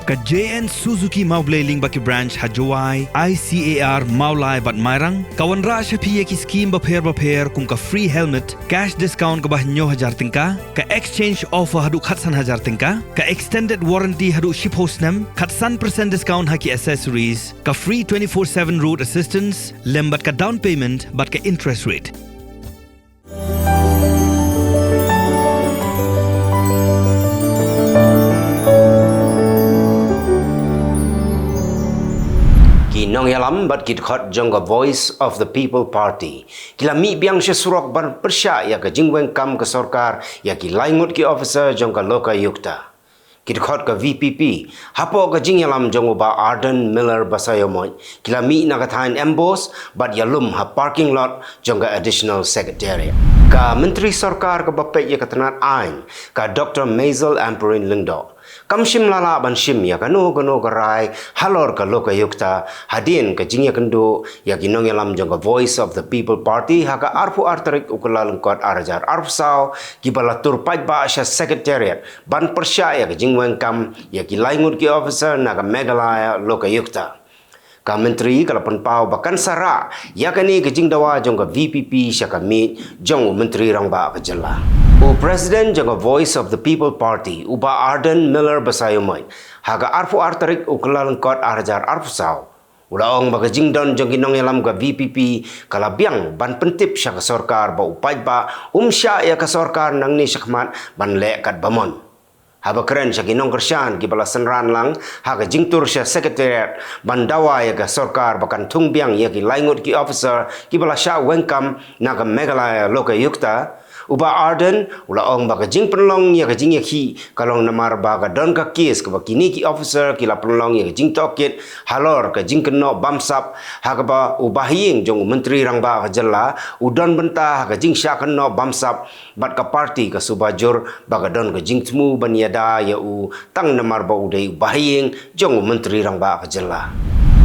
Ka JN Suzuki Maubleiling baki branch Hajawai ICAR Maulai bat Mairang kawan ra syapi ki scheme bapher kum ka free helmet cash discount ka bah 9,000 tingka ka exchange offer hadu khatsan 1,000 tingka ka extended warranty hadu ship hostnam khatsan % discount haki accessories ka free 24/7 road assistance lembat ka down payment bat ka interest rate. Nong yalam bat kit khot jonga Voice of the People Party. Kila mi biang she surok ban persya ya ka jingweng kam ka sorkar ya ki laingut ki officer jonga loka yukta. Kit khot ka VPP hapo ka jing yalam jonga ba Arden Miller basayomoy. Kila mi na ka thain embos bat yalum ha parking lot jonga additional secretary. Ka menteri sorkar ka bapet ya ka tanat ain ka Dr. Maisel Amperin Lingdo. Kamshim lala ban shim ya kanu garai halor ka loka yukta hadin ka jingya kendo ya ginong yalam jonga Voice of the People Party haka arpu artarik ukulal kot arajar arpsau kibala turpaj ba asya secretariat ban persya ya ka jingweng kam ya ki laingut ki officer na ka megalaya loka yukta. Ka menteri kalapan pau bakan sara ya kani ka jingdawa jonga VPP syaka mit jong menteri rang ba ka jela. O President jonga Voice of the People Party uba Arden Miller basayomoy haga arfu artarik ukulalang kot arajar arfusau ulaong baga jingdon jong ginong yalam ga VPP kalabiang ban pentip syaka sorkar ba upaj ba umsya ya ka sorkar nang ni syakmat ban lekat bamon. Haba keren siya ginong kersyan kibala senran lang haga jingtur siya sekretariat bandawa ya ka sorkar bakan tungbiang ya ki laingut ki officer kibala siya wengkam na ka megalaya loka yukta uba Arden ulaong baka jing penlong ya ka jing yakhi kalong namar baka don ka kes ka bakini ki officer kila penlong ya ka jing tokit halor ka jing keno bamsap haga ba ubahing jong menteri rang ba ka jela udon benta ka jing sya keno bamsap bat ka party ka subajur baka don ka jing temu baniada ya u tang namar ba udai ubahing jong menteri rang ba ka jela.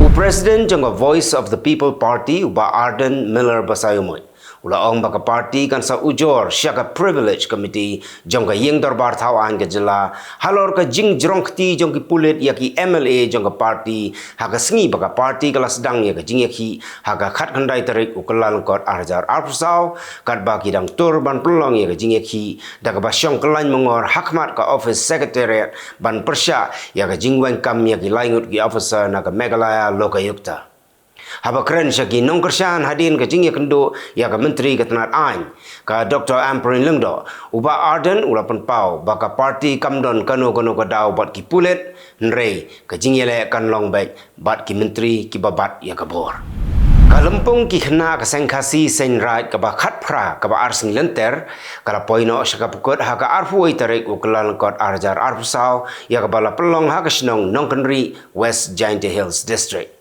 U President jong Voice of the People Party uba Arden Miller basayomoy ulaong baka party kan sa ujor siya ka privilege committee jong ka yeng darbar thawan ka jela halor ka jing jrong kti jong ki pulit ya ki MLA jong ka party haga sngi baka party kala sedang ya ka jing yakhi haga khat khandai tarik ukalal kot arjar arpsau kat ba ki dang tur ban pelong ya ka jing yakhi daga ba syong kelain mengor hakmat ka office secretariat ban persya ya ka jing weng kam ya ki laingut ki officer na ka megalaya loka yukta. Haba keren siya ginong kersyan hadin ka jingya kendo ya ka menteri ka tanat ain ka Dr. Amperin Lingdo uba Arden ulapan pau baka party kamdon kano ka daw bat ki pulit nrei ka jingya le kan long baik bat ki menteri ki babat ya ka bor. Kalempung ki khna ka sengkasi sen right ka ba khat phra ka ba arsing lenter kala poino siya ka pukot ha ka arfuai tarik ukelal kot arjar arfusau ya ka bala pelong ha ka snong nongkenri West Giant Hills District.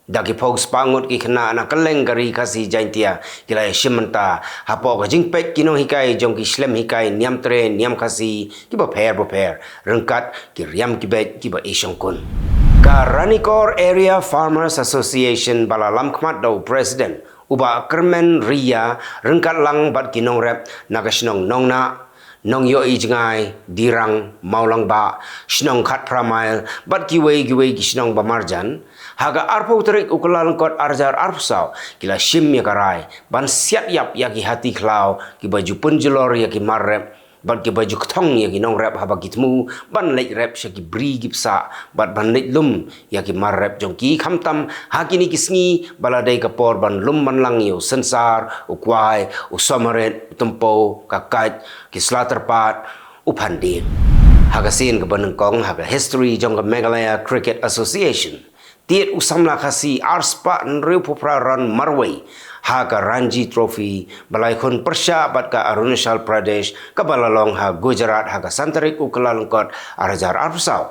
Dagi pogs pangut ki khna na kaleng gari kasi jaintia kila shimanta hapo ka jingpek kinong hikai jong ki slem hikai niam tre niam kasi ki ba pher rengkat ki riam ki bet ki ba isyong kun ka Ranikor Area Farmers Association bala lam khmat do president uba Kermen Ria rengkat lang bat kinong rep na ka snong nongna nong yo ijngai dirang maulang ba snong khat pramail bat kiwei ki snong ba marjan haga arpo terik ukelal kot arjar arpsau kila shim ya karai ban siat yap ya ki hati klau ki baju penjelor ya ki marrep bat ki baju ktong ya ki nong rep haba kitmu ban lek rep sya ki bri gipsa bat ban lek lum ya ki marrep jong ki khamtam hakini ki sngi baladai kapor ban lum ban lang yo sensar ukwai usamaret tempo kakat ki slaterpat upandin haga sin ka banengkong haga history jong ka Meghalaya Cricket Association tiet usamla kasi arspa nriu popra ran marway ha ka Ranji Trophy balai khun persya bat ka Arunachal Pradesh ka balalong ha Gujarat ha ka santarik ukalalangkot arajar arpsau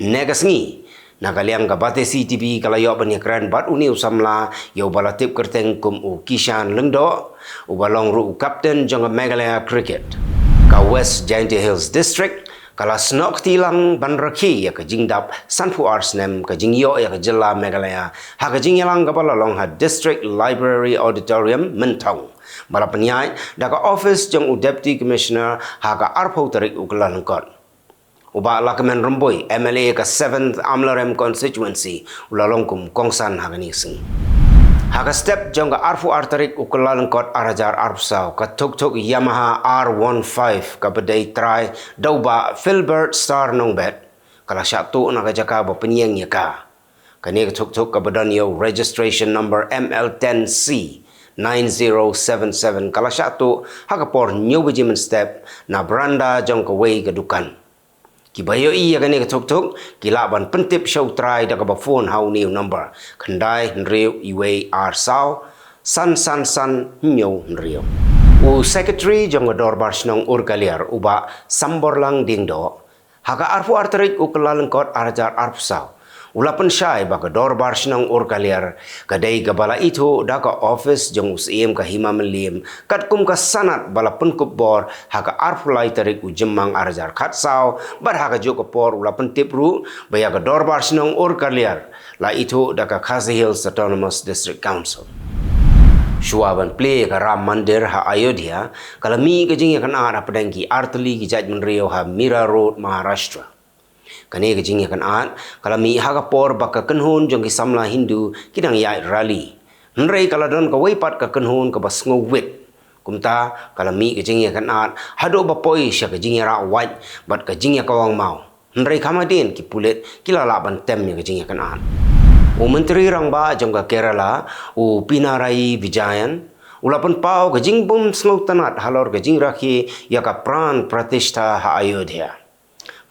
negasngi nakaliang ka bate CTV kalayo banyakran bat uni usamla yo balatip kerteng kum u Kishan Lengdo u balong ru captain jong Meghalaya Cricket ka West Giant Hills District kala snok tilang ban rakhi ya ka jingdap sanfu arsnem ka jingyo ya ka jela Meghalaya ha ka jingyalang ka balalong ha District Library Auditorium mentong bala penyai da ka office jong u deputy commissioner ha ka arpo tarik ukelan kot Uba Lakamen Rumboy, MLA ka 7th Amlarem constituency, ulalongkum kongsan hagani singi. Haga step jongga arfu artarik ukalalangkot arajar arpsau ka tuk-tuk Yamaha R15 ka bedai try dauba Filbert Star Nongbet kala syatu nakajaka ba penyeng ka. Kani ka tuk-tuk ka badanyo registration number ML10C 9077 kala syatu hagapor new bejimen step na beranda jong ka way gadukan. Kibayo iya kani ka tuk-tuk kilaban pentip show try da ka ba phone how new number kandai nriu iwe arsau san nyo nriu. U secretary jong ka dorbar snong urgaliar uba samborlang dingdo haga arfu artarik u kelalengkot arajar arpsau. Ulapan syai baka dorbar sinang urgaliar kadai gabala itu da ka office jong usiem ka hima melim kat kum ka sanat bala penkup bor haka arfulai tarik ujemang arajar khatsau bar haka joko por ulapan tipru baya ka dorbar sinang urgaliar la itu da ka Khasi Hills Autonomous District Council. Shuaban play ka Ram Mandir ha Ayodhya kalami ka jing kan ara padangki artli ki judgment rio ha Mira Road Maharashtra. Kani ke jingya kan at kalami haga por baka kenhun jong ki samla Hindu kidang ya rally nrei kala don ka weipat ka kenhun ka basngo wit kumta kalami ke jingya kan at hado ba poi sya ka jingya ra white bat ka jingya kawang mau nrei kamadin ki pulet kilala ban tem ya ka jingya kan at u menteri rang ba jong ka Kerala u Pinarayi Vijayan ulapan pau ka jingbum sngo tanat halor ka jingrakhi ya ka pran pratishtha ha Ayodhya.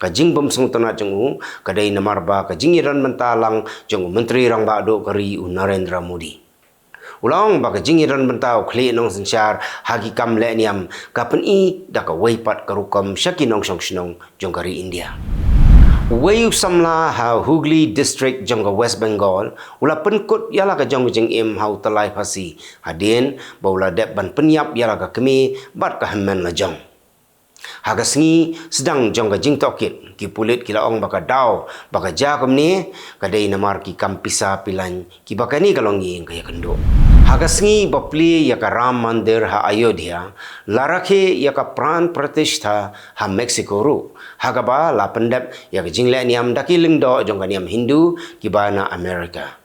Kajing bom sengutana jengu kadai namarba kajing iran mentalang jengu menteri rang ba do kari u Narendra Modi. Ulang ba kajing iran mentau kle nong sensyar hagi kam le niam kapen i da ka weipat karukam syaki nong song shnong jong kari India. Wayu samla ha Hooghly district jong ka West Bengal ula penkut yala ka jong jeng im hau talai pasi hadin baula dep ban penyap yala ka kemi bat ka hemmen la jong. Haga sengi sedang jong ka jing tokit ki pulit kila ong baka daw baka jakom ni kadai namar ki kampisa pilan ki baka ni kalongi ang kaya kendo. Haga sengi bapli ya ka Ram Mandir ha Ayodhya larakhe ya ka pran pratishtha ha Mexico ru. Haga ba la pendep ya ka jing le niam daki lingdo jong ka niam Hindu ki ba na Amerika.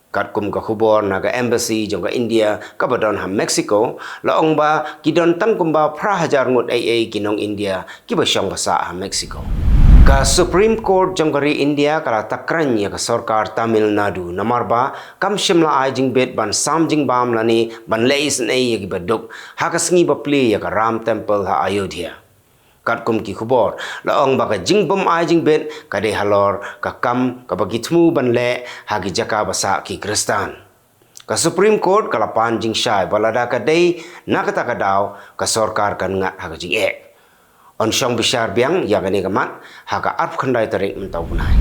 Kat kum ka khubor na ka embassy jong ka India ka badon ha Mexico la ong ba kidon tang kum ba prahajar ngut AA kinong India ki ba syong basa ha Mexico. Ka Supreme Court jong kari India kala takran ya ka sarkar Tamil Nadu namar ba kam shimla ai jing bet ban sam jing bam lani ban leis nei ya ki baduk ha ka sngi ba pli ya ka Ram Temple ha Ayodhya. Kat kum ki khubor la ong baka jing bom ai jing bet kadai halor ka kam ka bagi tmu ban le hagi jaka basa ki Kristan. Ka Supreme Court kala pan jing syai balada kadai nakata kadaw ka sarkar kan ngat haga jing on syong bishar biang ya gani kamat haga arp khandai tarik mentau punai.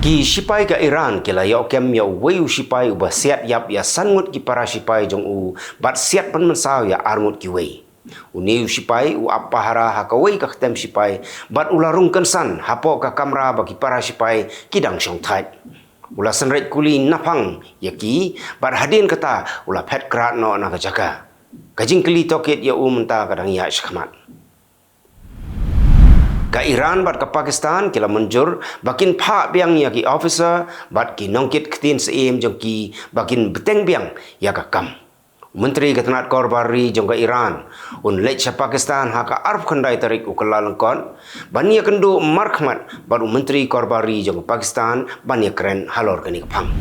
Ki sipai ka Iran kila ya kem ya wayu sipai uba siat yap ya sangut ki para sipai jong u bat siat pan mensaw ya arngut ki wei. Uniu sipai u apahara hakawai ka ktem sipai bat ularung kensan hapo ka kamera bagi para sipai kidang syong thai ula senret kuli napang yaki bat hadin kata ula pet krat no na kajaka kajing keli tokit ya menta kadang ya syakmat ka Iran bat ka Pakistan kila menjur bakin pha biang yaki officer bat ki nongkit ktin seim jong ki bakin beteng biang ya ka kam Menteri Ketenat Korbari jong ka Iran un lech Pakistan haka arf khandai tarik ukalalangkon bania kendo markhmat baru Menteri Korbari jong Pakistan bania keren halor kani kapang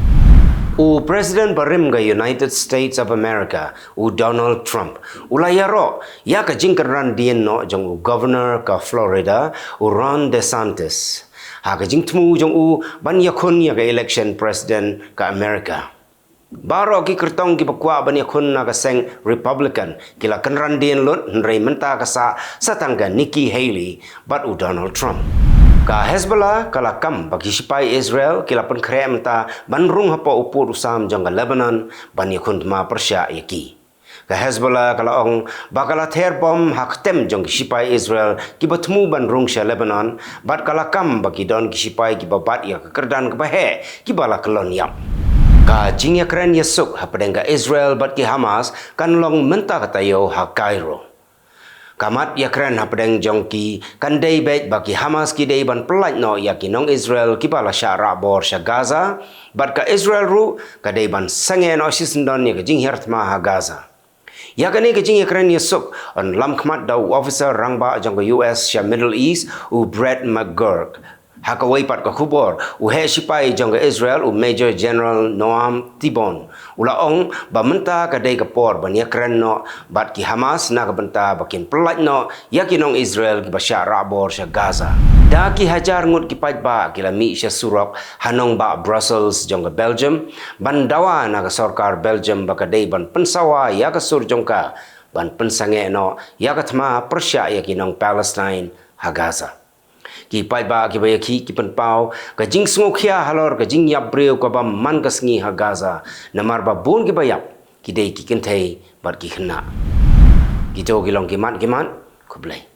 u President barim ga United States of America u Donald Trump ulayaro ya ka jingkeran dien no jong u Governor ka Florida u Ron DeSantis haka jingtmu jong u bania kun ya ka election president ka America. Baro ki kertong ki bakwa bani khun na ka seng Republican kila kenran dien lut nrei menta ka sa tangga Nikki Haley bat u Donald Trump. Ka Hezbollah kala kam bagi sipai Israel kila pen kre menta banrung hapo upur usam jang ka Lebanon bani khun ma persya yaki. Ka Hezbollah kala ong bakala ther bom haktem jong ki sipai Israel ki batmu banrung sya Lebanon bat kala kam bagi don ki sipai ki babat ya ka kerdan ka bahe ki bala kelon yap. Ka jingya keren yesuk ha pedengka Israel bat ki Hamas kan long menta katayo ha Cairo. Kamat yakran hapadeng jongki kandai bet baki Hamas ki dei ban pelaj no yaki nong Israel ki bala sya rabor sya Gaza bat ka Israel ru ka dei ban sangen o sisendon ya jing hertma ha Gaza. Yakani ke jing yakran yesuk on lam kamat dau officer rangba jong US sya Middle East u Brett McGurk. Hakawai pat ka khubor u he sipai jong Israel u Major General Noam Tibon ula ong ba menta ka dei ka por ban yakran no bat ki Hamas na ka benta bakin pelaj no yakin nong Israel ki basya rabor sya Gaza. Da ki hajar ngut ki paj ba ki la mi sya surok hanong ba Brussels jong Belgium ban dawa na ka sarkar Belgium ba ka dei ban pensawa ya ka sur jong ka ban pensange no ya ka thma persya yakin nong Palestine ha Gaza. Ki pai ba ki baya ki penpau ka jing smokia halor ka jing yap breu ka ba man ka sngi ha Gaza namar ba bun ki bayap ki dei ki kentai bar ki khna ki jo ki long ki man ku blai